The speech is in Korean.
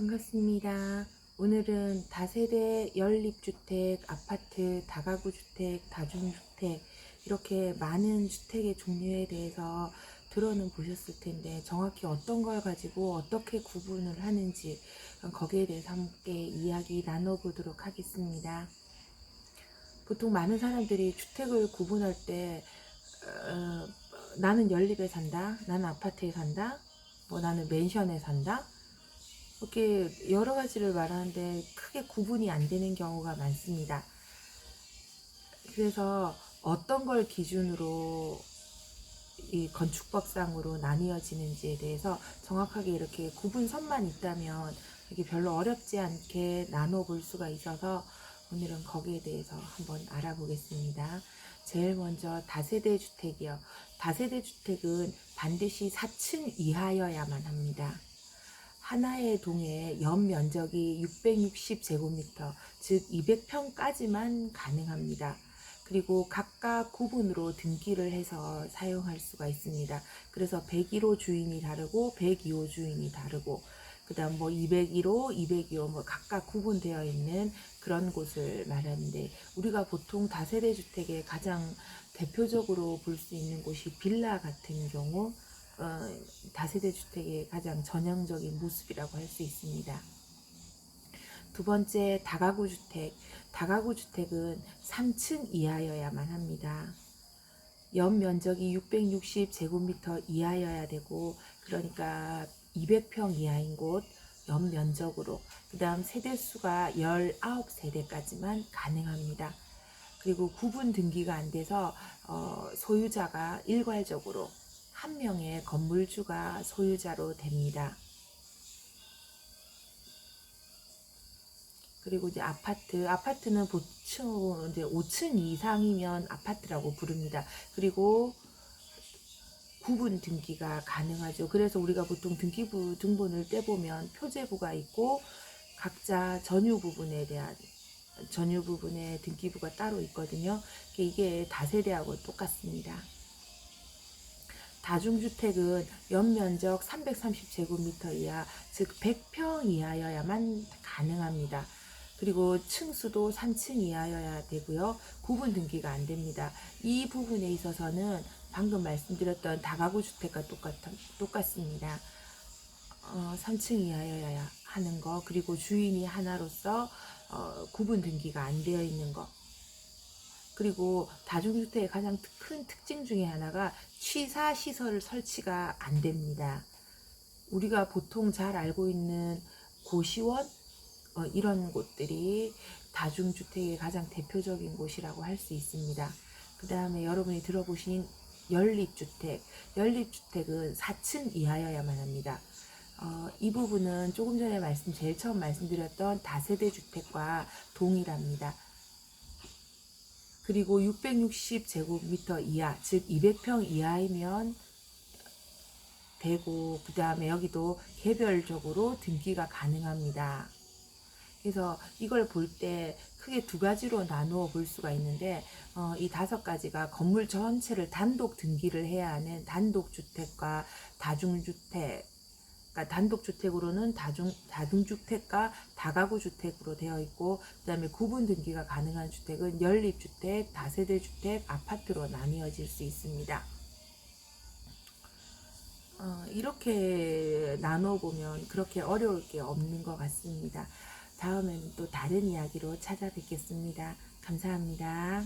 반갑습니다. 오늘은 다세대 연립주택, 아파트, 다가구주택, 다중주택 이렇게 많은 주택의 종류에 대해서 들어는 보셨을 텐데 정확히 어떤 걸 가지고 어떻게 구분을 하는지 거기에 대해서 함께 이야기 나눠보도록 하겠습니다. 보통 많은 사람들이 주택을 구분할 때 나는 연립에 산다, 나는 아파트에 산다, 나는 맨션에 산다 이렇게 여러 가지를 말하는데 크게 구분이 안 되는 경우가 많습니다. 그래서 어떤 걸 기준으로 이 건축법상으로 나뉘어지는지에 대해서 정확하게 이렇게 구분선만 있다면 이게 별로 어렵지 않게 나눠볼 수가 있어서 오늘은 거기에 대해서 한번 알아보겠습니다. 제일 먼저 다세대 주택이요. 다세대 주택은 반드시 4층 이하여야만 합니다. 하나의 동에 연면적이 660제곱미터, 즉 200평까지만 가능합니다. 그리고 각각 구분으로 등기를 해서 사용할 수가 있습니다. 그래서 101호 주인이 다르고 102호 주인이 다르고 그 다음 201호, 202호 각각 구분되어 있는 그런 곳을 말하는데, 우리가 보통 다세대 주택에 가장 대표적으로 볼 수 있는 곳이 빌라 같은 경우 다세대 주택의 가장 전형적인 모습이라고 할 수 있습니다. 두 번째, 다가구 주택. 다가구 주택은 3층 이하여야만 합니다. 연면적이 660제곱미터 이하여야 되고, 그러니까 200평 이하인 곳 연면적으로, 그 다음 세대수가 19세대까지만 가능합니다. 그리고 구분 등기가 안 돼서 소유자가 일괄적으로 한 명의 건물주가 소유자로 됩니다. 그리고 이제 아파트는 보통 이제 5층 이상이면 아파트라고 부릅니다. 그리고 구분 등기가 가능하죠. 그래서 우리가 보통 등기부 등본을 떼보면 표제부가 있고 각자 전유 부분에 대한 전유 부분에 등기부가 따로 있거든요. 이게 다세대하고 똑같습니다. 다중주택은 연면적 330제곱미터 이하, 즉 100평 이하여야만 가능합니다. 그리고 층수도 3층 이하여야 되고요. 구분 등기가 안 됩니다. 이 부분에 있어서는 방금 말씀드렸던 다가구 주택과 똑같습니다. 3층 이하여야 하는 거, 그리고 주인이 하나로서 구분 등기가 안 되어 있는 거, 그리고 다중주택의 가장 큰 특징 중에 하나가 취사시설 설치가 안 됩니다. 우리가 보통 잘 알고 있는 고시원 이런 곳들이 다중주택의 가장 대표적인 곳이라고 할 수 있습니다. 그 다음에 여러분이 들어보신 연립주택은 4층 이하여야만 합니다. 이 부분은 조금 전에 제일 처음 말씀드렸던 다세대 주택과 동일합니다. 그리고 660제곱미터 이하, 즉 200평 이하이면 되고, 그 다음에 여기도 개별적으로 등기가 가능합니다. 그래서 이걸 볼 때 크게 두 가지로 나누어 볼 수가 있는데, 이 5가지가 건물 전체를 단독 등기를 해야 하는 단독주택과 다중주택, 그러니까 단독주택으로는 다중주택과 다가구주택으로 되어 있고, 그 다음에 구분 등기가 가능한 주택은 연립주택, 다세대주택, 아파트로 나뉘어질 수 있습니다. 이렇게 나눠보면 그렇게 어려울 게 없는 것 같습니다. 다음엔 또 다른 이야기로 찾아뵙겠습니다. 감사합니다.